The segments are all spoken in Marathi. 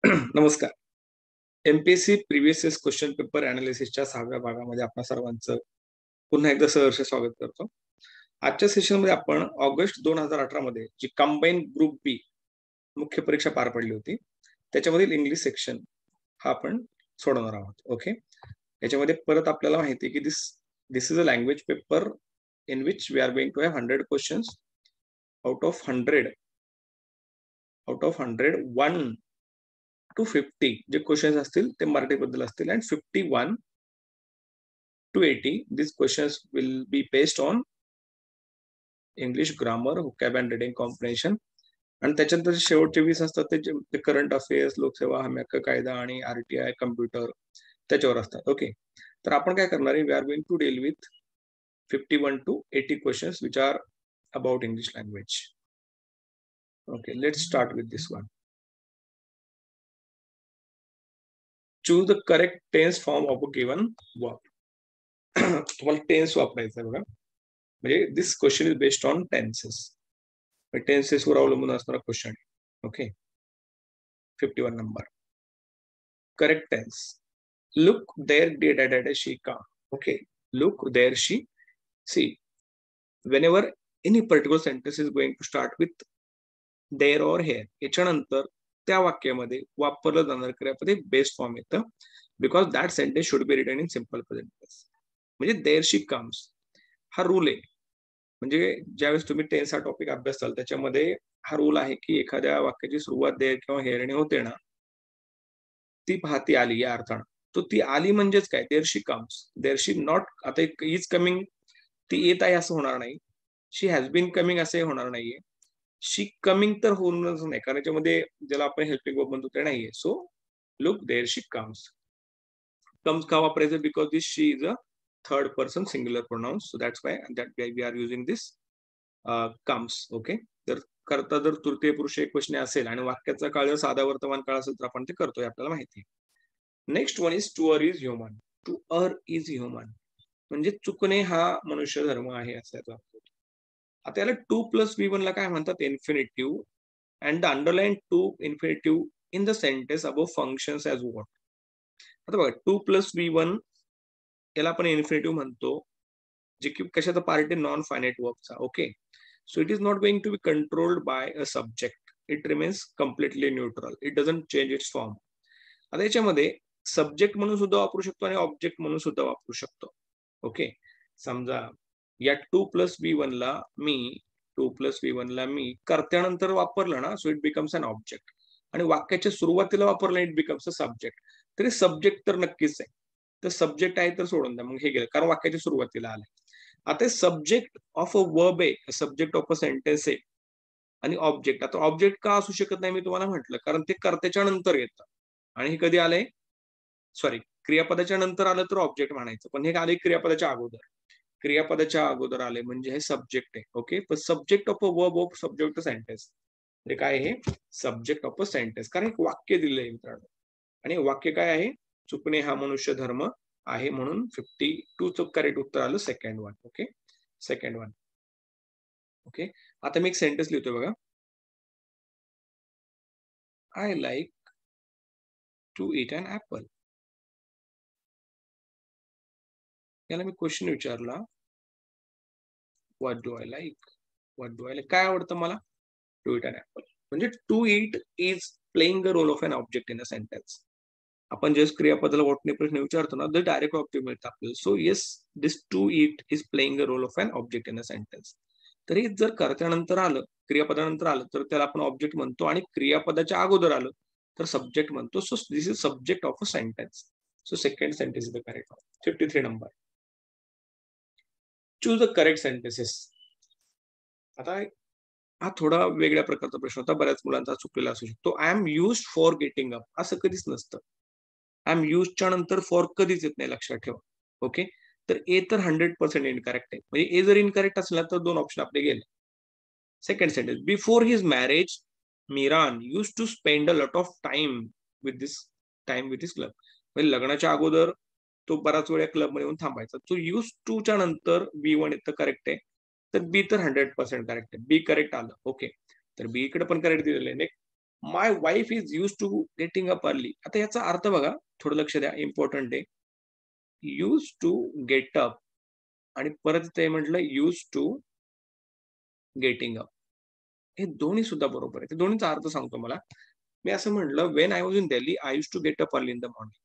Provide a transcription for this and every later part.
नमस्कार. एमपीएससी प्रिव्हियस क्वेश्चन पेपर अनालिसिसच्या 6व्या भागामध्ये आपल्या सर्वांचं पुन्हा एकदा सहर्ष स्वागत करतो. आजच्या सेशनमध्ये आपण ऑगस्ट 2018 मध्ये जी कंबाईन ग्रुप बी मुख्य परीक्षा पार पडली होती, त्याच्यामधील इंग्लिश सेक्शन हा आपण सोडवणार आहोत. ओके. याच्यामध्ये परत आपल्याला माहिती आहे की this is a language paper in which we are going to have 100 questions out of 100 1 to 50 जे क्वेश्चन्स असतील ते मराठीबद्दल असतील and 51 to 80 these questions will be based on English grammar, vocab and reading comprehension. आणि त्याच्यानंतर शेवटचे 20 असतात ते करंट अफेअर्स, लोकसेवा हमी हक्क कायदा आणि आरटीआय कम्प्युटर त्याच्यावर असतात. ओके. तर आपण काय करणार आहे, we are going to deal with 51 to 80 questions which are about English language. Okay, let's start with this one. Choose the correct tense form of a given verb. तुम्हाला टेन्स वापरायचं आहे बघा. म्हणजे this question is based on tenses. Tenses वर अवलंबून असणारा question. Okay. 51 number. Correct tense. Look there she का. Okay. Look there she sees. whenever any particular sentence is going to start with there or here, याच्यानंतर त्या वाक्यामध्ये वापरलं जाणारं क्रियापद बेस्ट फॉर्म येतं, because that sentence should be written in simple present tense. म्हणजे देअर शी कम्स हा रूल आहे. म्हणजे ज्यावेळेस तुम्ही टेन्स हा टॉपिक अभ्यासाल त्याच्यामध्ये हा रूल आहे की एखाद्या वाक्याची सुरुवात देअर किंवा हेअरने होते ना, ती पाहती आली या अर्थानं. तो ती आली म्हणजेच काय, there she comes. There she not आता इज कमिंग, ती येत आहे असं होणार नाही. शी हॅज बीन कमिंग असंही होणार नाहीये. शी कमिंग तर होणारच नाही, कारण याच्यामध्ये ज्याला आपण हेल्पिंग वर्ब म्हणतो ते नाहीये. So look there she comes. Comes का वापरायचं, because this she is a third person singular pronouns. So that's why we are using this comes. Okay. तर करता जर तृतीय पुरुष एकवचने असेल आणि वाक्याचा काळ जर साधा वर्तमान काळ असेल तर आपण ते करतोय, आपल्याला माहिती आहे. Next one is to err is human. To err is human म्हणजे चुकणे हा मनुष्य धर्म आहे असं याचा अर्थ होतो. आता याला 2+V1 ला काय म्हणतात, infinitive. And the underline to infinitive in the sentence above functions as what. आता बघा 2+V1 याला आपण इन्फिनिटिव्ह म्हणतो, जे की कशाचा पार्ट आहे, नॉन फायनाइट वर्बचा. Okay. So it is not going to be controlled by a subject. It remains completely neutral. It doesn't change its form. आता याच्यामध्ये सब्जेक्ट म्हणून सुद्धा वापरू शकतो आणि ऑब्जेक्ट म्हणून सुद्धा वापरू शकतो. ओके. समजा या 2+V1 ला मी कर्त्यानंतर वापरलं ना, so it becomes an object. आणि वाक्याच्या सुरुवातीला वापरलं इट बिकम्स अ सब्जेक्ट. तरी सब्जेक्ट तर नक्कीच आहे. तर सब्जेक्ट आहे तर सोडून द्या, मग हे गेलं, कारण वाक्याच्या सुरुवातीला आलंय. आता सब्जेक्ट ऑफ अ वर्ब आहे, सब्जेक्ट ऑफ अ सेंटेन्स आहे आणि ऑब्जेक्ट. आता ऑब्जेक्ट का असू शकत नाही मी तुम्हाला म्हटलं, कारण ते कर्त्याच्या नंतर येतं. आणि हे कधी आलंय, सॉरी, क्रियापदाच्या नंतर आलं तर ऑब्जेक्ट म्हणायचं, पण हे आले क्रियापदाच्या अगोदर. क्रियापदाच्या अगोदर आले म्हणजे हे सब्जेक्ट आहे. ओके. पण subject of a verb of subject of sentence म्हणजे काय आहे, सब्जेक्ट ऑफ अ सेंटेन्स. कारण एक वाक्य दिलंय मित्रांनो, आणि वाक्य काय आहे, चुकणे हा मनुष्य धर्म आहे. म्हणून 52चं करेक्ट उत्तर आलं second one. Okay. Second one. Okay. आता मी एक सेंटेन्स लिहितोय बघा. I like to eat an apple. याला मी क्वेश्चन विचारला, what do I like. What do I like काय आवडतं मला, टू ईट अन ऍपल. म्हणजे to eat is playing the role of an object in a sentence. आपण जस्ट क्रियापदाला व्हॉटने प्रश्न विचारतो ना, तर डायरेक्ट ऑब्जेक्ट मिळतं आपल्याला. So yes, this to eat is playing the role of an object in a sentence. तरी जर कर्त्यानंतर आलं, क्रियापदानंतर आलं तर त्याला आपण ऑब्जेक्ट म्हणतो, आणि क्रियापदाच्या अगोदर आलं तर सब्जेक्ट म्हणतो. So this is subject of a sentence. So second sentence is the correct. 53 number. Choose the correct sentences. आता हा थोडा वेगळ्या प्रकारचा प्रश्न होता, बऱ्याच मुलांचा चुकलेला असू शकतो. I am used for getting up असं कधीच नसतं. आय एम युजच्या नंतर फॉर कधीच येत नाही, लक्षात ठेवा. ओके. तर ए तर 100% इनकरेक्ट आहे. म्हणजे ए जर इनकरेक्ट असला तर दोन ऑप्शन आपले गेले. Second sentence, before his marriage Meeran use to spend a lot of time with this club. म्हणजे लग्नाच्या अगोदर तो बराच वेळ क्लब मध्ये येऊन थांबायचा. तो यूज टूच्या नंतर B1 येतं, करेक्ट आहे. तर बी तर 100% करेक्ट आहे. बी करेक्ट आलं. ओके. तर बी इकडे पण करेक्ट दिलेलं आहे. My wife is use to getting up early. आता याचा अर्थ बघा, थोडं लक्ष द्या, इम्पॉर्टंट आहे. यूज टू गेट अप आणि परत ते म्हटलं यूज टू गेटिंग अप. हे दोन्ही सुद्धा बरोबर आहे. ते दोन्हीचा अर्थ सांगतो मला. मी असं म्हटलं, when I was in Delhi I use to get up early in the morning.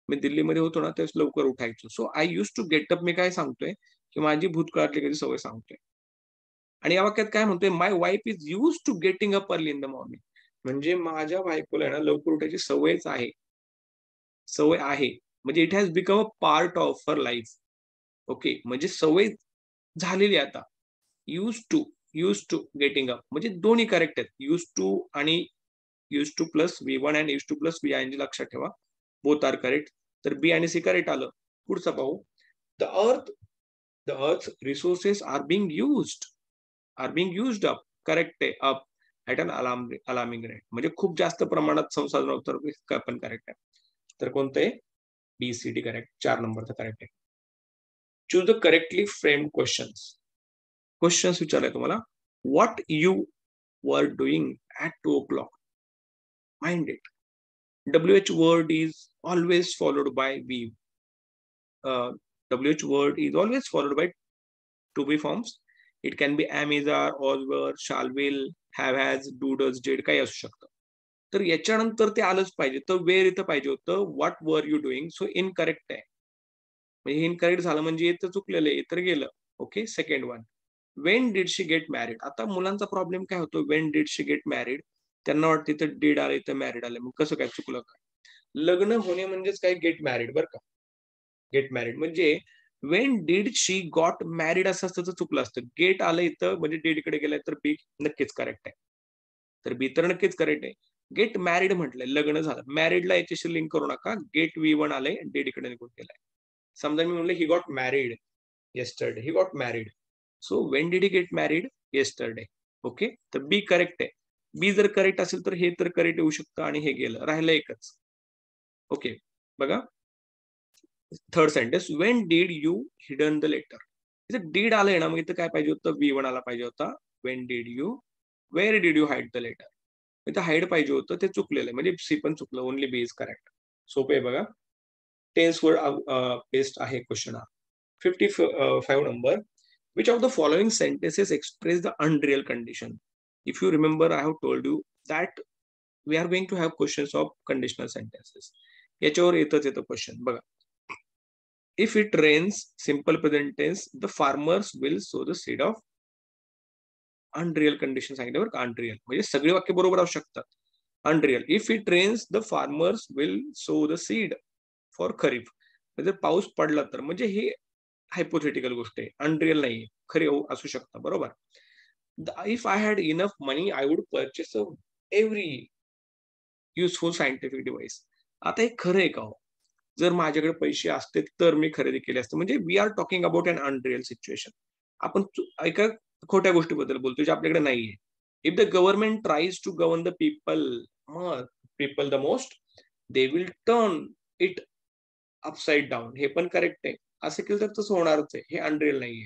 मी दिल्लीमध्ये होतो ना तेव्हा लवकर उठायचो. So I use to get up, मी काय सांगतोय की माझी भूतकाळातली कधी सवय सांगतोय. आणि या वाक्यात काय म्हणतोय, my wife is use to getting up early in the morning. म्हणजे माझ्या बायकोला आहे ना लवकर उठायची सवयच आहे. सवय आहे. म्हणजे it has become a part of her life. Okay. म्हणजे सवय झालेली आहे आता. यूज टू गेटिंग अप म्हणजे दोन्ही करेक्ट आहेत. यूज टू आणि यूज टू प्लस V1 आणि यूज टू प्लस VING लक्षात ठेवा. Both are correct. तर बी आणि सी करेक्ट आलं. पुढचं पाहू. The earth the earth resources are being used up. Correct आहे. Up at an alarming rate. म्हणजे खूप जास्त प्रमाणात संसाधन उत्तर पण करेक्ट आहे. तर कोणतं आहे? BCD correct. 4 नंबरचं करेक्ट आहे. Choose the correctly framed questions. Questions विचारलाय तुम्हाला. What you were doing at 2 o'clock? Mind it. WH word is always followed by V. WH word is always followed by to be forms. It can be am, is, are, was, were, shall, will, have, has, do, does, did काही असू शकतं. तर याच्यानंतर ते आलंच पाहिजे. तर वेअर इथं पाहिजे होतं. What were you doing. So incorrect आहे. म्हणजे इनकरेक्ट झालं म्हणजे इथं चुकलेलं आहे, इतर गेलं. Okay. Second one. Wien did she get married. आता मुलांचा प्रॉब्लेम काय होतो, Wien did she get married. त्यांना वाटतं इथं डिड आलं, इथं मॅरिड आलं. मग कसं काय चुकलं काय? लग्न होणे म्हणजेच काय, गेट मॅरिड. बरं का. गेट मॅरिड म्हणजे Wien did she got married असं असतं तर चुकलं असतं. गेट आलं इथं म्हणजे डिड इकडे गेलाय तर बी नक्कीच करेक्ट आहे. तर बी तर नक्कीच करेक्ट आहे. गेट मॅरिड म्हटलंय, लग्न झालं. मॅरिडला याच्याशी लिंक करू नका. गेट V1 आलंय, डिड इकडे निघून गेलाय. समजा मी म्हणलं he got married yesterday. He got married. So when did he get married? Yesterday. Okay. तर बी करेक्ट आहे. बी जर करेक्ट असेल तर हे तर करेक्ट येऊ शकतं आणि हे गेलं. राहिलं एकच. ओके. बघा. Third sentence. When did you hidden the letter. इथं डीड आलंय ना, मग इथं काय पाहिजे होतं, V1 आला पाहिजे होता. When did you, where did you hide the letter. इथं हाईड पाहिजे होतं, ते चुकलेलं आहे. म्हणजे सी पण चुकलं. Only B is correct. सोपं आहे बघा. टेन्स वर बेस्ड आहे क्वेश्चन हा. 55 number. Which of the following sentences express the unreal condition? If you remember, I have told you that we are going to have questions of conditional sentences. याच्यावर येतच येतं क्वेश्चन बघा. If it rains, simple present tense, the farmers will sow the seed of unreal condition सांगितलं बरं का. unreal म्हणजे सगळी वाक्य बरोबर असू शकतात. unreal. If it rains, the farmers will sow the seed for खरीफ. जर पाऊस पडला तर म्हणजे हे हायपोथेटिकल गोष्ट आहे. अनरियल नाहीये. खरे असू शकतं. बरोबर. If I had enough money I would purchase every useful scientific device. आता हे खरं आहे का हो? जर माझ्याकडे पैसे असते तर मी खरेदी केली असते. म्हणजे we are talking about an unreal situation. आपण एका खोट्या गोष्टीबद्दल बोलतोय जे आपल्याकडे नाहीये. If the government tries to govern the people the most, they will turn it upside down. हे पण करेक्ट आहे. असं केलं तर तसं होणारच आहे. हे अनरियल नाहीये.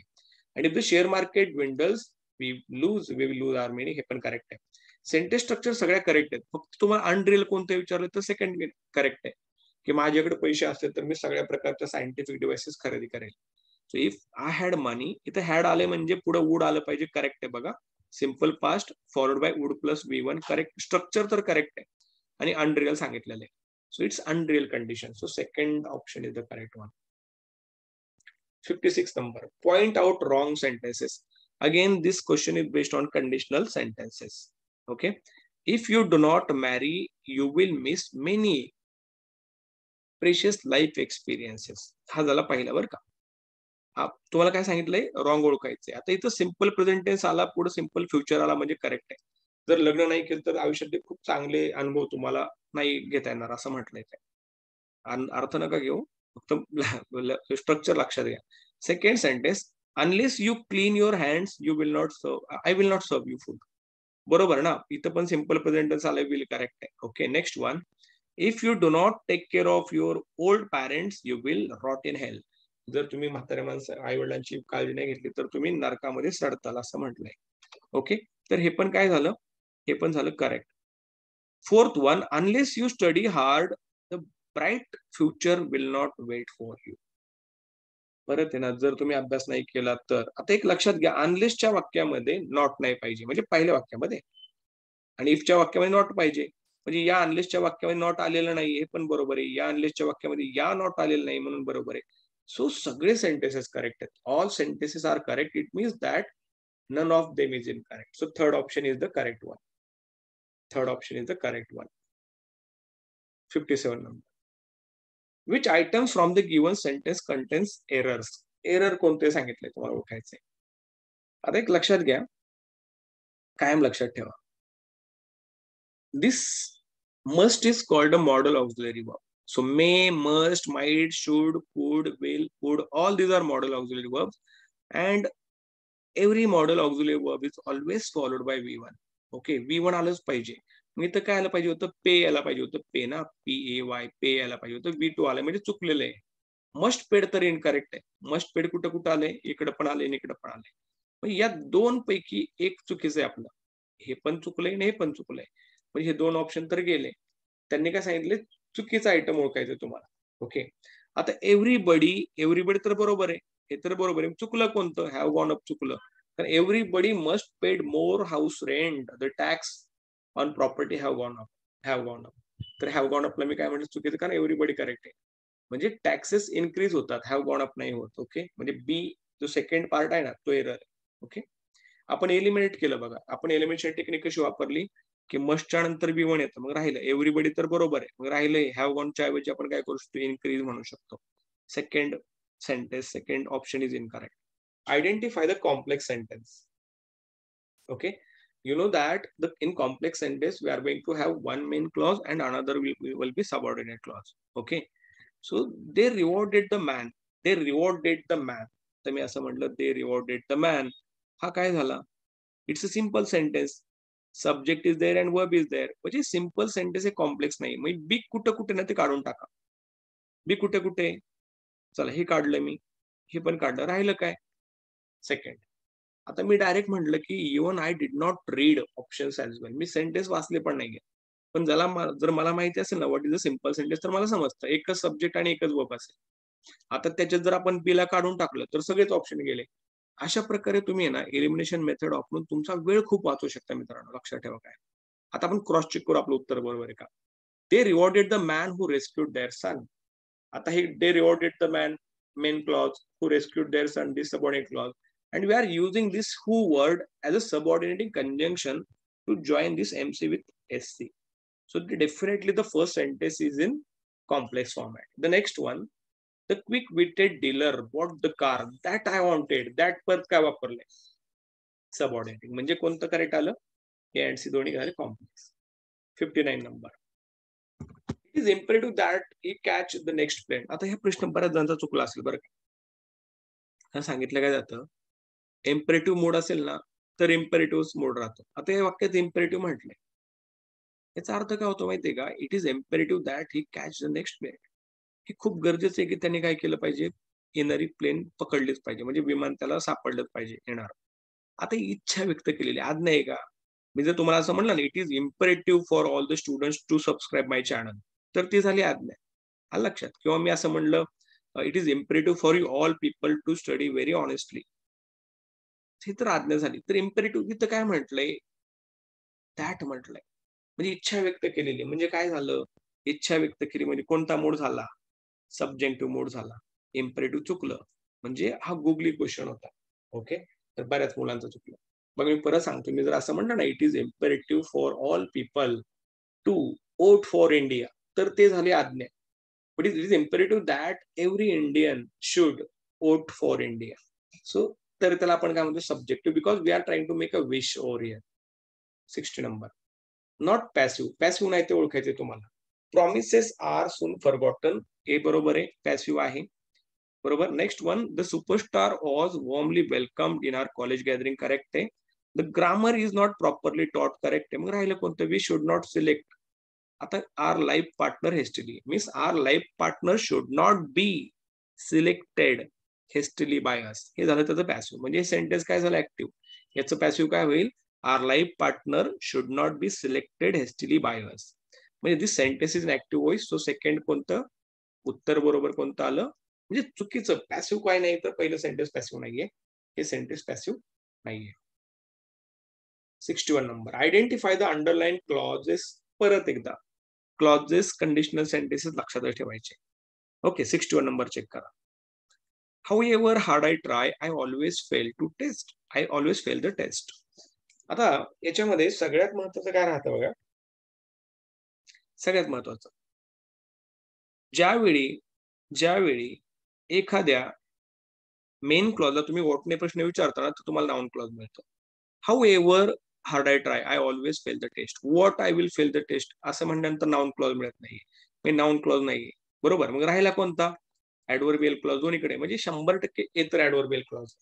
आणि if the share market dwindles we will lose our money. हे पण करेक्ट आहे. सेंटेन्स स्ट्रक्चर सगळ्या करेक्ट आहेत. फक्त तुम्हाला अनरियल कोणतं विचारलं तर सेकंड करेक्ट आहे. की माझ्याकडे पैसे असतील तर मी सगळ्या प्रकारच्या सायंटिफिक डिव्हाइसेस खरेदी करेल. सो इफ आय हॅड मनी, इथे हॅड आले म्हणजे पुढे वूड आलं पाहिजे. करेक्ट आहे बघा. Simple past followed by would plus V1. Correct. Structure तर करेक्ट आहे. आणि अनरियल सांगितलेलं आहे. So it's unreal condition. So second option is the correct one. 56 number. Point out wrong sentences. Again, this question is based on conditional sentences. Okay. If you do not marry, you will miss many precious life experiences. हा झाला पहिला बरं का. तुम्हाला काय सांगितलंय, रॉंग ओळखायचंय. आता इथं सिम्पल प्रेझेंट टेन्स आला, पुढे सिम्पल फ्युचर आला म्हणजे करेक्ट आहे. जर लग्न नाही केलं तर आयुष्यातले खूप चांगले अनुभव तुम्हाला नाही घेता येणार असं म्हटलंय. अर्थ नका घेऊ, फक्त स्ट्रक्चर लक्षात घ्या. Second sentence. Unless you clean your hands you will not serve, I will not serve you food. बरोबर ना. इथं पण सिम्पल प्रेझेंट टेन्स आलाय, विल करेक्ट आहे. Okay. Next one. If you do not take care of your old parents you will rot in hell. जर तुम्ही म्हाताऱ्या माणसं आई वडिलांची काळजी नाही घेतली तर तुम्ही नरकामध्ये सडताल असं म्हटलंय. ओके. तर हे पण काय झालं, हे पण झालं correct. Fourth one, unless you study hard the bright future will not wait for you. परत आहे ना, जर तुम्ही अभ्यास नाही केला तर. आता एक लक्षात घ्या, अनलेसच्या वाक्यामध्ये नॉट नाही पाहिजे, म्हणजे पहिल्या वाक्यामध्ये, आणि इफच्या वाक्यामध्ये नॉट पाहिजे. म्हणजे या अनलेसच्या वाक्यामध्ये नॉट आलेलं नाही हे पण बरोबर आहे, या अनलेसच्या वाक्यामध्ये या नॉट आलेलं नाही म्हणून बरोबर आहे. सो सगळे सेंटेन्सेस करेक्ट आहेत. All sentences are correct. It means that none of them is incorrect. So third option is the correct one. Third option is the correct one. 57 number. Which items from the given sentence contains errors? Error कोणते सांगितले तुम्हाला ओळखायचे. आता एक लक्षात घ्या, कायम लक्षात ठेवा. This must is called a model auxiliary verb. So may, must, might, should, could, will, would, all these are model auxiliary verbs, and every model auxiliary verb is always followed by V1. Okay, V1 आलंच पाहिजे. मी तर काय आलं पाहिजे होतं, पे यायला पाहिजे होतं, पे ना, PAY, पे यायला पाहिजे होतं, V2 आलं म्हणजे चुकलेलं आहे. मस्ट पेड तर इनकरेक्ट आहे. मस्ट पेड कुठं कुठं आलंय, इकडं पण आलंय, इकडं पण आलंय. मग या दोन पैकी एक चुकीचं आहे आपलं. हे पण चुकलंय आणि हे पण चुकलंय. म्हणजे हे दोन ऑप्शन तर गेले. त्यांनी काय सांगितले, चुकीचा आयटम ओळखायचं तुम्हाला. ओके, आता एव्हरीबडी, एव्हरीबडी तर बरोबर आहे, हे तर बरोबर आहे. चुकलं कोणतं, हॅव गॉन अप चुकलं. तर everybody must paid more house rent, the tax on property have gone up, have gone up. तर हॅव गॉन अपला मी काय म्हणतो चुकीचं, कारण एव्हरीबडी करेक्ट आहे. म्हणजे टॅक्सेस इन्क्रीज होतात, हॅव गॉन अप नाही होत. ओके, म्हणजे बी जो सेकंड पार्ट आहे ना तो एरर आहे. ओके, आपण एलिमिनेट केलं बघा. आपण एलिमिनेशन टेक्निक कशी वापरली, की मस्टच्या नंतर बी वन येतं, मग राहिलं एव्हरीबडी तर बरोबर आहे, मग राहिलं हॅव गॉनच्या ऐवजी आपण काय करू शकतो, इन्क्रीज म्हणू शकतो. Second sentence, second option is incorrect. Identify the complex sentence. Okay, you know that in complex sentence we are going to have one main clause and another will be subordinate clause. Okay, so they rewarded the man, they rewarded the man. तर मी असं म्हटलं, they rewarded the man, हा काय झाला, it's a simple sentence, subject is there and verb is there. म्हणजे सिंपल सेंटेन्स हे कॉम्प्लेक्स नाही. मग बी कुठं कुठे ना ते काढून टाका. बी कुठे कुठे, चला हे काढलं मी, हे पण काढलं, राहिलं काय, सेकंड. आता मी डायरेक्ट म्हटलं की even I did not read options as well, me sentence वाचले पण नाहीये. पण जर मला माहिती असेल ना what is a simple sentence, तर मला समजतं एकच सब्जेक्ट आणि एकच वर्ब असेल. आता त्याच्यात जर आपण बीला काढून टाकलं तर सगळेच ऑप्शन गेले. अशा प्रकारे तुम्ही ना एलिमिनेशन मेथड वापरून तुमचा वेळ खूप वाचवू शकता मित्रांनो, लक्षात ठेवा. काय, आता आपण क्रॉस चेक करू आपलं उत्तर बरोबर आहे का. They rewarded the man who rescued their son. आता हे they rewarded the man, main clause, who rescued their son, this subordinate clause, and we are using this who word as a subordinating conjunction to join this MC with SC. So definitely the first sentence is in complex format. The next one, the quick-witted dealer bought the car that I wanted. That परत काय वापरले, सबऑर्डिनेटिंग. म्हणजे कोणतं करेक्ट आलं, ए अँड सी दोन्ही झाले complex. 59 number. It is imperative that he catch the next plane. आता हे प्रश्न बऱ्याच जणांचा चुकला असेल बरं का. सांगितलं काय जातं, इम्परेटिव्ह मोड असेल ना तर इम्परेटिव्ह मोड राहतो. आता या वाक्यात इम्परेटिव्ह म्हटलंय, याचा अर्थ काय होतो माहितीये का, it is imperative that he catch the next plane. हे खूप गरजेचं आहे की त्यांनी काय केलं पाहिजे, येणारी प्लेन पकडलीच पाहिजे, म्हणजे विमान त्याला सापडलंच पाहिजे येणार. आता इच्छा व्यक्त केलेली आज्ञा आहे का. मी जर तुम्हाला असं म्हणलं ना, it is imperative for all the students to subscribe my channel, तर ती झाली आज्ञा, आलं लक्षात. किंवा मी असं म्हणलं, it is imperative for you all people to study very honestly, ही तर आज्ञा झाली. तर इम्परेटिव्ह इथं काय म्हटलंय, दॅट म्हटलंय, म्हणजे इच्छा व्यक्त केलेली. म्हणजे काय झालं, इच्छा व्यक्त केली म्हणजे कोणता मोड झाला, सब्जेक्टिव्ह मोड झाला. इम्परेटिव्ह चुकलं, म्हणजे हा गुगली क्वेश्चन होता. ओके, तर बऱ्याच मुलांचं चुकलं. मग मी परत सांगतो, मी जर असं म्हणलं ना, it is imperative for all people to vote for India, तर ते झाले आज्ञा. But it is imperative that every Indian should vote for India. So तर त्याला आपण काय म्हणतो, subjective, because we are trying to make a wish over here. 60 number. Not passive, passive नाही ते ओळखायचे तुम्हाला. प्रॉमिसेस आर सून फॉरगॉटन, हे बरोबर आहे, पॅसिव्ह आहे, बरोबर. Next one, the superstar was warmly welcomed in our college gathering, correct आहे. The grammar is not properly taught, correct आहे. मग राहिलं कोणतं, वी शुड नॉट सिलेक्ट. आता our life partner hastily, means our life partner should not be selected hastily by us, हे झालं त्याचं पॅसिव्ह. म्हणजे सेंटेन्स काय झालं, ऍक्टिव्ह. याचं पॅसिव्ह काय होईल, our life partner should not be selected hastily by us. म्हणजे this sentence is in active voice. So second कोणतं उत्तर बरोबर कोणतं आलं, म्हणजे चुकीचं. पॅसिव्ह काय नाही, तर पहिलं सेंटेन्स पॅसिव्ह नाहीये, हे सेंटेन्स पॅसिव्ह नाहीये. 61 number, identify the underline clauses. परत एकदा क्लॉजेस कंडिशनल सेंटेन्सेस लक्षात ठेवायचे. ओके, 61 नंबर चेक करा. However hard I try, I always fail to test. I always fail the test. आता याच्यामध्ये सगळ्यात महत्वाचं काय राहतं बघा, सगळ्यात महत्वाचं, ज्यावेळी एखाद्या मेन क्लॉजला तुम्ही व्हॉटने प्रश्न विचारता ना, तर तुम्हाला नाउन क्लॉज मिळतो. However hard I try, I always fail the test. What I will fail the test असं म्हणल्यानंतर नाउन क्लॉज मिळत नाही, हे नाउन क्लॉज नाहीये. बरोबर, मग राहिला कोणता? ऍडव्हर्बियल क्लॉज. दोन्हीकडे म्हणजे 100% येतं ऍडव्हर्बियल क्लॉज.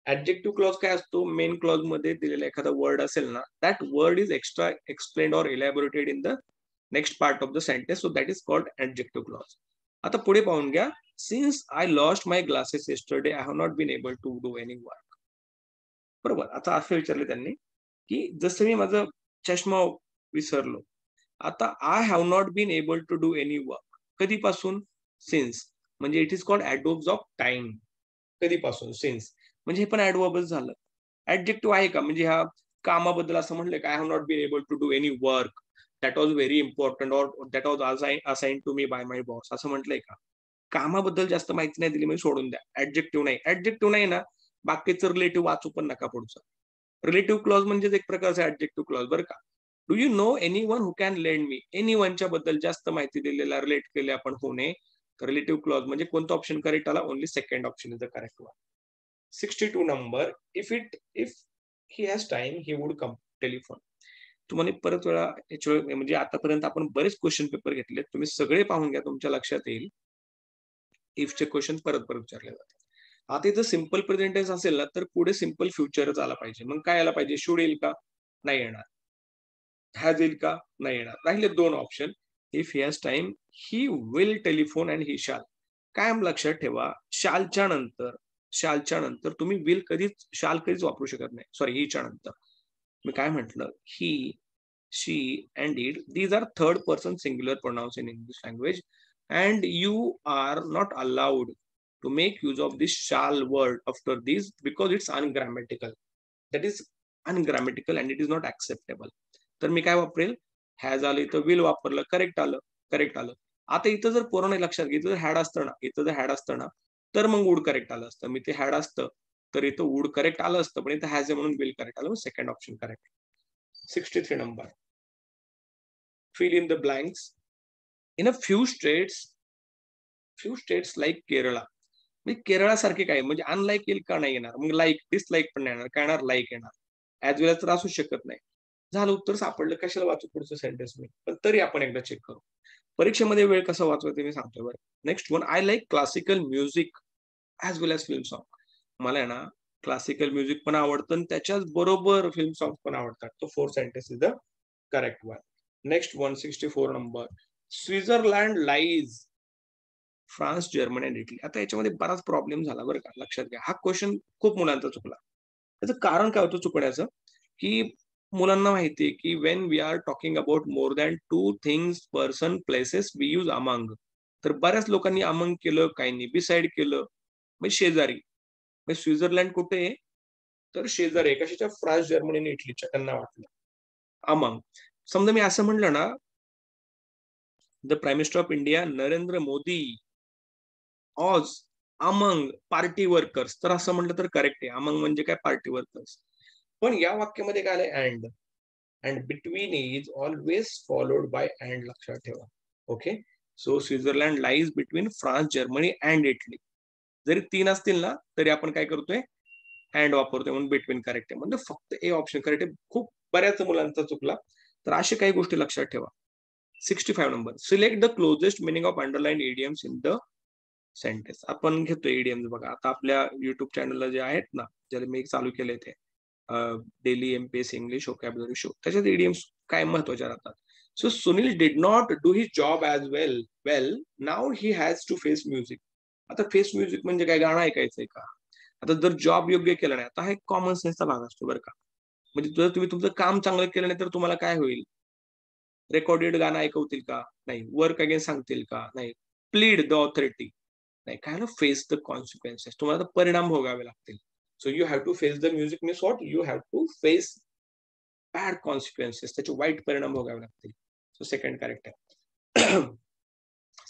ऍडजेक्टिव्ह क्लॉज काय असतो? मेन क्लॉज मध्ये दिलेला एखादा वर्ड असेल ना, that word is extra explained or elaborated in the next part of the sentence, so that is called adjective clause. आता पुढे पाहून घ्या. Since I lost my glasses yesterday, I have not been able to do any work. बरोबर, आता असं विचारले त्यांनी की जसं मी माझा चष्मा विसरलो, आता I have not been able to do any work. कधीपासून? सिन्स. म्हणजे it is called adverbs of time. कधीपासून? सिन्स. म्हणजे हे पण ऍडवर्बच झालं. ऍडजेक्टिव्ह आहे का? म्हणजे ह्या कामाबद्दल असं म्हणलं का, I have not been able to do any work, that was very important, or that was assign to me by my boss, असं म्हटलंय का? कामाबद्दल जास्त माहिती नाही दिली म्हणजे सोडून द्या, ऍडजेक्टिव्ह नाही. ऍडजेक्टिव्ह नाही ना, बाकीचं रिलेटिव्ह वाचू पण नका पुढचं. रिलेटिव्ह क्लॉज म्हणजे एक प्रकारचा ऍडजेक्टिव्ह क्लॉज बरं का. Do you know any one who can lend me? Any वनच्या बद्दल जास्त माहिती दिलेला रिलेट केले आपण होणे, रिलेटिव्ह क्लॉज म्हणजे कोणता ऑप्शन करेक्ट आला? Only second option is the correct one. 62 number, if he has time he would come telephone. तुम्हाला परत वेळा म्हणजे आतापर्यंत आपण बरेच क्वेश्चन पेपर घेतले, तुम्ही सगळे पाहून घ्या, तुमच्या लक्षात येईल. इफचे क्वेश्चन परत विचारले जातात. आता इथं सिंपल प्रेझेंट टेन्स असेल ना, तर पुढे सिंपल फ्युचरच आला पाहिजे. मग काय आला पाहिजे? शुड येईल का? नाही येणार. हॅज येईल का? नाही येणार. राहिले दोन option. If he has time he will telephone and he शाल. कायम लक्षात ठेवा, शालच्या नंतर तुम्ही विल कधीच, शाल कधीच वापरू शकत नाही. सॉरी, हीच्या नंतर मी काय म्हटलं, he, she and it, these are third person singular pronouns in English language, and you are not allowed to make use of this shall word after these because it's ungrammatical. That is ungrammatical and it is not acceptable. तर मी काय वापरेल? हॅज आलं, इथं विल वापरलं, करेक्ट आलं. आता इथं जर पोरांनी लक्षात घेतलं, हॅड असतं ना, तर मग वूड करेक्ट आलं असतं. मी ते हॅड असतं तर इथं वूड करेक्ट आलं असतं, पण इथं हॅज आहे म्हणून विल करेक्ट आलं. Second option correct. 63 number, fill in the blanks. In a few states like Kerala, म्हणजे केरळासारखे काय, म्हणजे अनलाईक येईल का? नाही येणार. मग लाईक, डिसलाईक पण नाही येणार. काय येणार? लाईक येणार. ऍज वेल तर असू शकत नाही. झालं, उत्तर सापडलं. कशाला वाचू पुढचं सेंटेन्स मी? पण तरी आपण एकदा चेक करू. परीक्षेमध्ये वेळ कसा वाचवायचा मी सांगतोय बरं. Next one, I like classical music as well as film song. मला आहे ना क्लासिकल म्युझिक पण आवडतं आणि त्याच्याच बरोबर फिल्म सॉंग पण आवडतात. तो 4 sentence is the correct one. Next 164 number, Switzerland lies France, Germany आणि इटली. आता याच्यामध्ये बराच प्रॉब्लेम झाला बरं का, लक्षात घ्या. हा क्वेश्चन खूप मुलांचा चुकला. त्याचं कारण काय होतं चुकण्याचं, की मुलांना माहिती आहे की when we are talking about more than 2 things, person, places, we use among. तर बऱ्याच लोकांनी अमंग केलं, काहींनी बिसाइड केलं, म्हणजे शेजारी. म्हणजे स्वित्झर्लंड कुठे आहे? तर शेजारी आहे. कशाच्या? फ्रान्स, जर्मनी आणि इटलीच्या. त्यांना वाटलं अमंग. समजा मी असं म्हणलं ना, the prime minister of India Narendra Modi awes among party workers, तर असं म्हटलं तर करेक्ट आहे. अमंग म्हणजे काय? Party workers. पण या वाक्यामध्ये काय आलंय? And between is always followed by and. लक्षात ठेवा. Okay, so Switzerland lies between France, Germany and Italy. जरी 3 असतील ना, तरी आपण काय करतोय? अँड वापरतोय, म्हणून बिटवीन करेक्ट आहे. म्हणजे फक्त ए ऑप्शन करेक्ट आहे. खूप बऱ्याच मुलांचा चुकला. तर अशा काही गोष्टी लक्षात ठेवा. 65 number, select the closest meaning of underline idioms in the sentence. आपण घेतो इडियम्स बघा. आता आपल्या युट्यूब चॅनलला जे आहेत ना, ज्याला मी चालू केले ते daily MPS English vocabulary show, त्याच्यात इडियम्स काय महत्वाच्या राहतात. So Sunil did not do his job as well now he has to face music. आता फेस म्युझिक म्हणजे काय? गाणं ऐकायचंय का? आता जर जॉब योग्य केलं नाही, आता हा एक कॉमन सेन्सचा भाग असतो बरं का. म्हणजे जर तुम्ही तुमचं काम चांगलं केलं नाही तर तुम्हाला काय होईल? रेकॉर्डेड गाणं ऐकवतील का? नाही. वर्क अगेन सांगतील का? नाही. Plead the authority. नाही. काय ना फेस द कॉन्सिक्वेन्सेस. तुम्हाला परिणाम भोगावे लागतील. So you have to face the music means what? You have to face bad consequences. त्याचे वाईट परिणाम भोगावे लागतील. सो सेकंड करेक्ट आहे.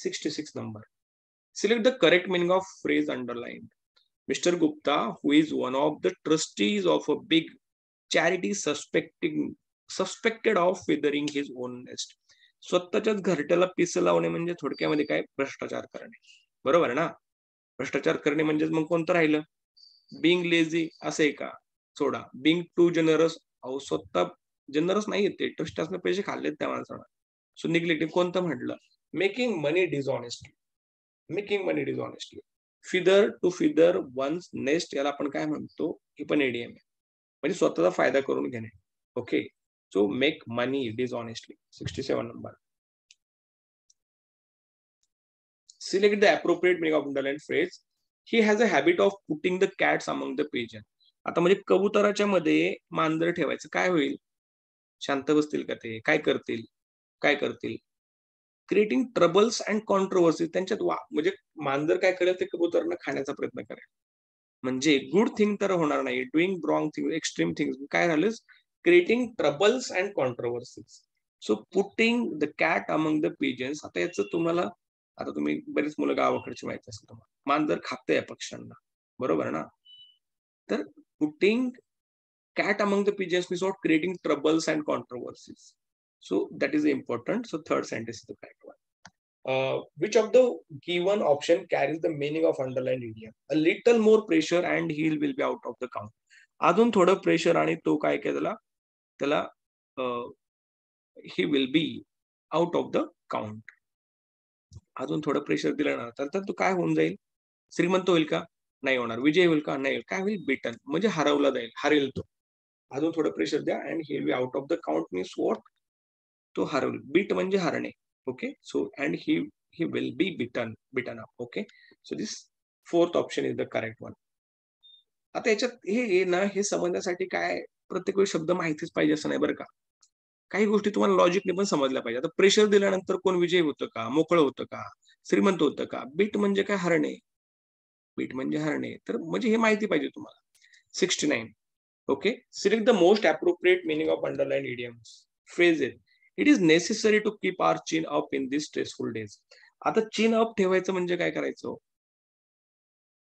66 number. Select the correct meaning of phrase underlined. Mr. Gupta, who is one of the trustees of a big charity suspected of withering his own nest. स्वतःच्याच घरट्याला पिस लावणे म्हणजे थोडक्यामध्ये काय? भ्रष्टाचार करणे. बरोबर आहे ना? भ्रष्टाचार करणे म्हणजे मग कोणतं राहिलं? बिंग लेझी असे का? सोडा. बिंग टू जनरस, अहो स्वतः जनरस नाहीये ते. ट्रस्टासने पैसे खाल्लेत त्या माणसाला. सो निग्लेक्टिव्ह कोणतं म्हटलं? Making money dishonestly. Making money dishonestly. Feather to feather one's nest याला आपण काय म्हणतो? ही पण एडीएम आहे. म्हणजे स्वतःचा फायदा करून घेणे. Okay. So make money dishonestly. 67 number. Select the appropriate meaning of underlined phrase. He has a habit of putting the cats among the pigeons. आता म्हणजे कबुतराच्या मध्ये मांजर ठेवायचं काय होईल? शांत बसतील का ते? काय करतील? काय करतील? Creating troubles and controversy. त्यांच्यात म्हणजे मांजर काय करेल ते कबुतरांना खाण्याचा प्रयत्न करेल. म्हणजे गुड थिंग तर होणार नाही. Doing wrong thing, extreme things काय झालं? Creating troubles and controversies. So putting the cat among the pigeons. आता याचं तुम्हाला, आता तुम्ही बरीच मुलं गावाकडची माहिती असेल तुम्हाला. मांजर खाते पक्ष्यांना, बरोबर ना? तर putting cat among the pigeons means what? Creating troubles and controversies. So that is important. So third sentence is the correct one. Which of the given option carries the meaning of underlined idiom? A little more pressure and he will be out of the count. अजून थोडं प्रेशर आणि तो काय केला? त्याला he will be out of the count. अजून थोडं प्रेशर दिलं ना तर तो काय होऊन जाईल? श्रीमंत होईल का? नाही होणार. विजय होईल का? नाही. काय होईल? बिटन म्हणजे हरवला जाईल, हरेल तो. अजून थोडं प्रेशर द्या and he will be out of the count means what? तो हरवल. बीट म्हणजे हरणे. Okay. So and he will be beaten up. Okay. So this fourth option is the correct one. आता याच्यात हे ना हे समजण्यासाठी काय प्रत्येक वेळी शब्द माहितीच पाहिजे असं नाही बरं का. काही गोष्टी तुम्हाला लॉजिकने पण समजल्या पाहिजे. आता प्रेशर दिल्यानंतर कोण विजयी होतं का? मोकळं होतं का? श्रीमंत होतं का? बीट म्हणजे काय? हरणे. बीट म्हणजे हरणे. तर म्हणजे हे माहिती पाहिजे तुम्हाला. 69. Okay. Select the most appropriate meaning of underlined idioms. Phrase it. It is necessary to keep our chin up in these stressful days. आता chin up ठेवायचं म्हणजे काय करायचं?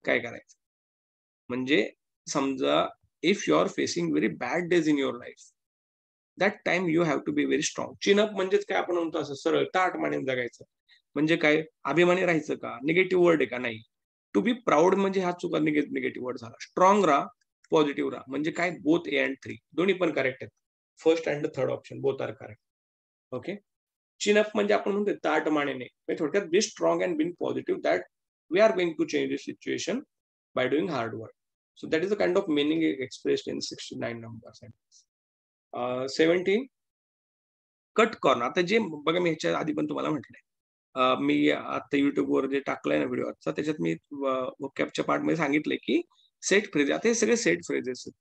काय करायचं? म्हणजे समजा if you are facing very bad days in your life, that time you have to be very strong. Chin up म्हणजेच काय आपण म्हणतो असं सरळ ताठ मानेने जगायचं. म्हणजे काय? अभिमानी राहायचं का? निगेटिव्ह वर्ड आहे का? नाही. टू बी प्राऊड म्हणजे हा चुका निगेटिव्ह वर्ड झाला. स्ट्रॉंग राहा, पॉझिटिव्ह राहा. म्हणजे काय? Both A and three. दोन्ही पण करेक्ट आहेत. First and third option both are correct. Okay. Chin up म्हणजे आपण म्हणतो ताट मानेने. म्हणजे थोडक्यात be strong and being positive that we are going to change the situation by doing hard work. So that is the kind of meaning expressed in 69 number sentence. 70 cut corner. आता जे बघा मी ह्याच्या आधी पण तुम्हाला म्हटलंय. मी आता YouTubeवर जे टाकलंय ना व्हिडिओ आजचा त्याच्यात मी व्होकॅबच्या पार्टमध्ये सांगितलंय की सेट फ्रेज. आता हे सगळे सेट फ्रेजेस आहेत.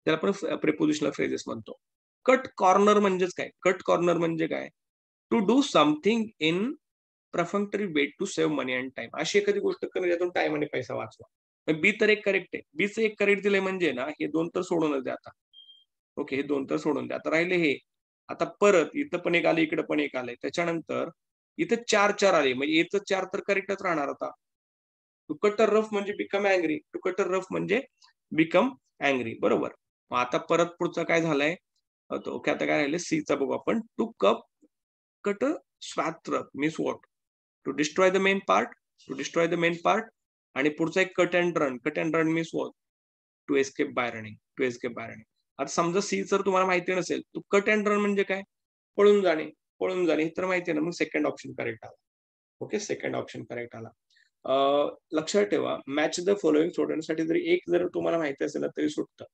त्याला आपण प्रिपोजिशनल फ्रेजेस म्हणतो. कट कॉर्नर म्हणजेच काय? कट कॉर्नर म्हणजे काय? To do something in perfunctory way to save money and time. अशी एखादी गोष्ट करणं ज्यातून टाइम आणि पैसा वाचवा. बी तर एक करेक्ट आहे. बीचं एक करेक्ट दिलंय म्हणजे ना हे दोन तर सोडूनच द्या आता. ओके. हे दोन तर सोडून द्या. आता राहिले हे. आता परत इथं पण एक आलं, इकडे पण एक आलंय. त्याच्यानंतर इथं 4 आले. म्हणजे याचं 4 तर करेक्टच राहणार आता. टू कट अ रफ म्हणजे become angry. To cut a rough म्हणजे बिकम अँग्री. बरोबर. मग आता परत पुढचं काय झालंय? ओके. आता काय राहिलं? सीचा बघू आपण. To cut a swathe means what? To destroy the main part. To destroy the main part. आणि पुढचा एक cut and run. Cut and run means what? To escape by running. To escape by running. आता समजा सी जर तुम्हाला माहिती नसेल, तर कट अँड रन म्हणजे काय? पळून जाणे. पळून जाणे हे तर माहिती आहे ना. मग सेकंड ऑप्शन करेक्ट आला. ओके. सेकंड ऑप्शन करेक्ट आला. लक्षात ठेवा मॅच द फॉलोइंग सोडवण्यासाठी जरी एक जर तुम्हाला माहिती असेल ना तरी सुटतं.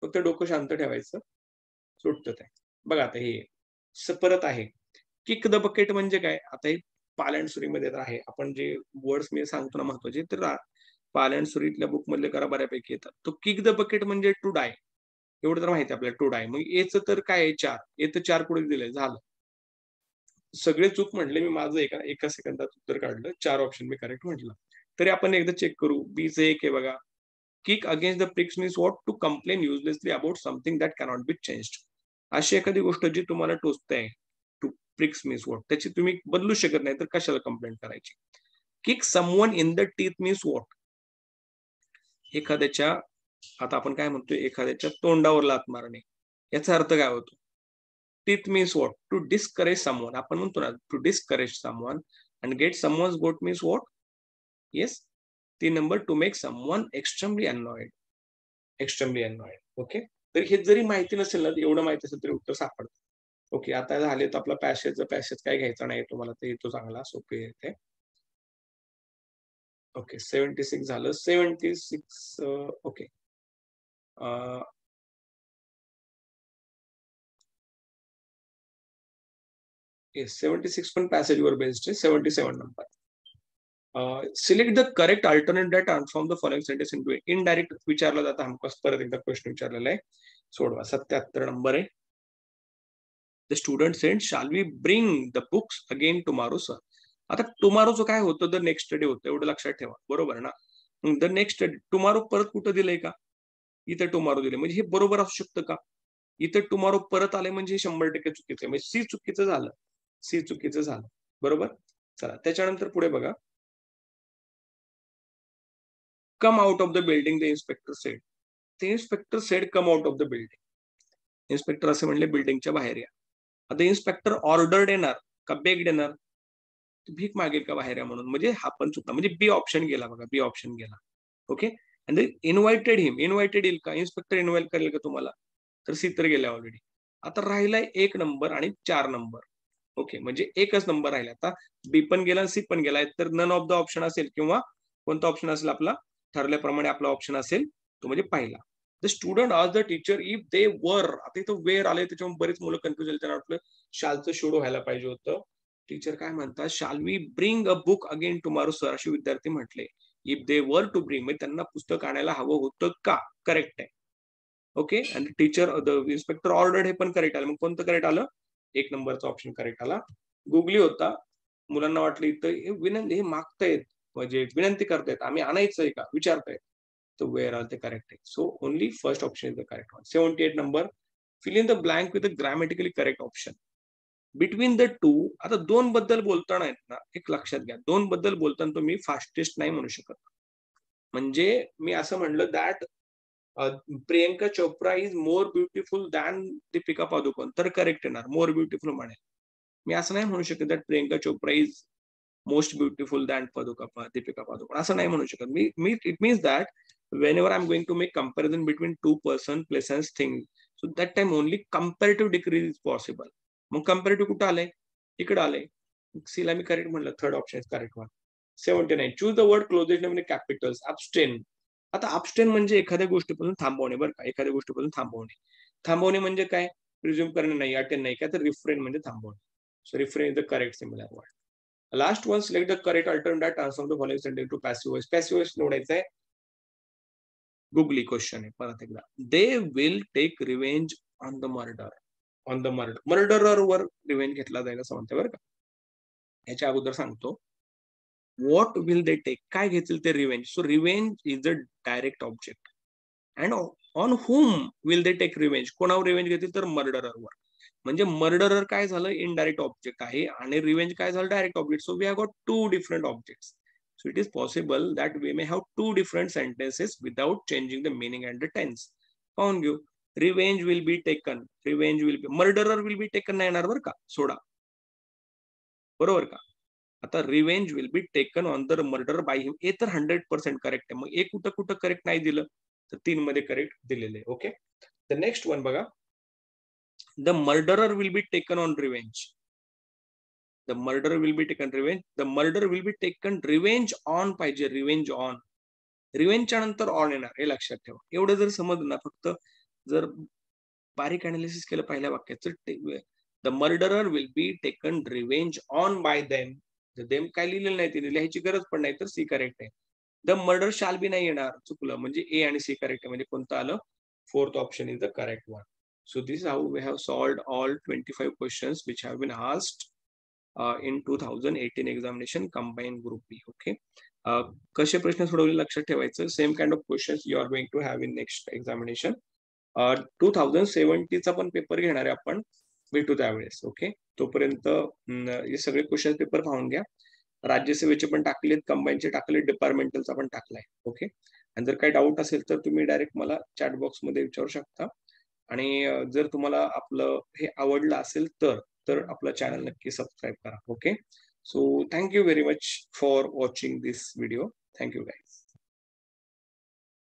फक्त डोकं शांत ठेवायचं. सुटतं ते. बघा आता हे परत आहे. किक द बकेट म्हणजे काय? आता हे पाल अँड सुरीमध्ये तर आहे. आपण जे वर्ड्स मी सांगतो ना महत्वाचे तर पाल अँड सुरीतल्या बुक मधले करा बऱ्यापैकी येतात. तो किक द बकेट म्हणजे टू डाय. एवढं तर माहिती आपल्याला टू डाय. मग एचं तर काय आहे 4. ए तर 4 पुढे दिलंय झालं. सगळे चूक म्हटले मी माझं एका सेकंदात उत्तर काढलं. 4 ऑप्शन मी करेक्ट म्हटलं. तरी आपण एकदा चेक करू. बीचं एक आहे बघा. Kick against the pricks means what? To complain uselessly about something that cannot be changed. अशी एखादी गोष्ट जी तुम्हाला टोचते टू प्रिक्स मीन्स व्हॉट? त्याची तुम्ही बदलू शकत नाही तर कशाला कंप्लेंट करायची? Kick someone in the teeth means what? एखाद्याच्या, आता आपण काय म्हणतोय, एखाद्याच्या तोंडावर लाथ मारणे. याचा अर्थ काय होतो? Teeth means what? To discourage someone. आपण म्हणतो ना टू डिस्करेज समवन. आणि get someone's goat means what? Yes. 3 number to make someone extremely annoyed. Extremely annoyed. Okay. तर हे जरी माहिती नसेल ना, एवढं माहिती असेल तरी उत्तर सापडतं. ओके. आता झाले तर आपला पॅसेज काय घ्यायचा नाही तुम्हाला, तर येतो चांगला, सोपे येते. ओके. 76 झालं. 76 ओके. 76 पण पॅसेजवर बेस्ड आहे. 77 number. Select the correct alternate that transform the following sentence into indirect विचारला जातं हमखास. परत एकदा प्रश्न विचारलेला आहे, सोडवा. 77 नंबर आहे. The student said shall we bring the books again tomorrow sir. आता टुमारोचं काय होतं? द नेक्स्ट डे होतं, एवढं लक्षात ठेवा. बरोबर ना? द नेक्स्ट डे टुमारो परत कुठं दिलंय का? इथं टुमारो दिले, म्हणजे हे बरोबर असू शकतं का? इथं टुमारो परत आले म्हणजे 100% चुकीचं आहे. म्हणजे सी चुकीचं झालं. सी चुकीचं झालं. बरोबर. चला त्याच्यानंतर पुढे बघा. Come out of the building the inspector said. ते inspector said come out of the building. Inspector असं म्हणले बिल्डिंगच्या बाहेर या. आता इन्स्पेक्टर ऑर्डर्ड येणार का बेग्ड येणार? भीक मागेल का बाहेर या म्हणून? म्हणजे हा पण चुकला. म्हणजे बी ऑप्शन गेला बघा. बी ऑप्शन गेला. ओके. आणि इन्व्हायटेड हिम. इन्व्हायटेड येईल का? इन्स्पेक्टर इन्व्हाइट करेल का तुम्हाला? तर सी तर गेल्या ऑलरेडी. आता राहिलाय 1 नंबर आणि 4 नंबर. ओके. म्हणजे एकच नंबर राहिला. आता बी पण गेला, सी पण गेला. तर नन ऑफ द ऑप्शन असेल किंवा कोणता ऑप्शन असेल आपला? ठरल्याप्रमाणे आपला ऑप्शन असेल तो म्हणजे पहिला. द स्टुडंट आज द टीचर इफ दे वर. आता इथं वेअर आले त्याच्यामुळे बरेच मुलं कन्फ्युज झाले. त्यांना वाटलं शालचं शुड व्हायला पाहिजे होतं. टीचर काय म्हणतात? Shall we bring a book again tomorrow sir, असे विद्यार्थी म्हटले. इफ दे वर टू ब्रिंग, म्हणजे त्यांना पुस्तक आणायला हवं होतं का? करेक्ट आहे. ओके. आणि टीचर द इन्स्पेक्टर ऑर्डर्ड हे पण करेक्ट आलं. मग कोणतं करेक्ट आलं? 1 नंबरचा ऑप्शन करेक्ट आला. गुगली होता. मुलांना वाटलं इथं विनंती, हे मागतायत म्हणजे विनंती करतायत, आम्ही आणायचंय का विचारतायत. तर वेअर आर ते करेक्ट आहे. So only first option is the correct one. 78 number. Fill in the blank with a grammatically correct option. Between the two. आता 2 बद्दल बोलताना आहेत ना, एक लक्षात घ्या. 2 बद्दल बोलताना तुम्ही फास्टेस्ट नाही म्हणू शकत. म्हणजे मी असं म्हणलं that Priyanka Chopra is more beautiful than Deepika Padukone, तर करेक्ट येणार. मोर ब्युटिफुल म्हणेल. मी असं नाही म्हणू शकत that Priyanka Chopra is most beautiful than Deepika Padukone, असं नाही म्हणू शकत मी. It means that whenever I'm going to make comparison between two person, places, things, so that time only comparative decrease is possible. मग comparative कुठं आलंय? इकडे आलंय. सीला मी करेक्ट म्हणलं. Third option is correct one. 79. Choose the word closest name in capitals. Abstain. आता अबस्टेन म्हणजे एखाद्या गोष्टीपासून थांबवणे बरं का. एखाद्या गोष्टीपासून थांबवणे. थांबवणे म्हणजे काय? प्रिझ्युम करणे नाही, अटेंड नाही, काय तर रिफ्रेन म्हणजे थांबवणे. So refrain is the correct similar word. Last one. Select the correct alternate transform the following sentence to passive voice. Passive voice निवडायचं आहे. गुगली क्वेश्चन आहे परत एकदा. They will take revenge on the murder. On the murder. Murderer वर रिवेंज घेतला जाईल असं म्हणते बरं का. याच्या अगोदर सांगतो. व्हॉट विल दे टेक, काय घेतील ते revenge. So revenge is a direct object. And on whom will they take revenge, कोणावर रिवेंज घेतील तर मर्डररवर. म्हणजे मर्डरर काय झालं? इनडायरेक्ट ऑब्जेक्ट आहे आणि रिवेंज काय झालं? Direct object. So we have got 2 different objects. So it is possible that we may have 2 different sentences without changing the meaning and the tense. पाहून घेऊ. Revenge will be taken. Revenge will be. Murderer will be taken नाही येणार बरं का. सोडा. बरोबर का? आता revenge will be taken on the murder by him. हे तर 100% करेक्ट आहे. मग एक कुठं कुठं करेक्ट नाही दिलं तर 3 मध्ये करेक्ट दिलेले. ओके. द नेक्स्ट वन बघा. The murderer will be taken on revenge. The murder will be taken revenge. The murder will be taken revenge on पाहिजे. Revenge on. रिवेंजच्या नंतर ऑन येणार, हे लक्षात ठेवा. एवढं जर समजलं ना, फक्त जर बारीक अनालिसिस केलं पहिल्या वाक्याचं. The murderer will be taken revenge on by them. Them काय लिहिलेलं नाही, ते लिहायची गरज पण नाही, तर सी करेक्ट आहे. द मर्डर शाल बी नाही येणार, चुकलं. म्हणजे ए आणि सी करेक्ट आहे. म्हणजे कोणतं आलं? Fourth option is the correct one. So this is how we have solved all 25 questions which have been asked in 2018 examination combined group B. Okay. कसे प्रश्न सोडवले लक्षात ठेवायचं. Same kind of questions you are going to have in next examination. 2070 चा पण पेपर घेणार आहे आपण, भेटू त्यावेळेस. ओके. तोपर्यंत हे सगळे क्वेश्चन पेपर पाहून घ्या. राज्यसेवेचे पण टाकलेत, कंबाईनचे टाकलेत, डिपार्टमेंटलचा पण टाकलाय. ओके. आणि जर काही डाऊट असेल तर तुम्ही डायरेक्ट मला चॅट बॉक्स मध्ये विचारू शकता. आणि जर तुम्हाला आपलं हे आवडलं असेल तर आपलं चॅनल नक्की सबस्क्राईब करा. Okay. So thank you very much for watching this video. Thank you guys.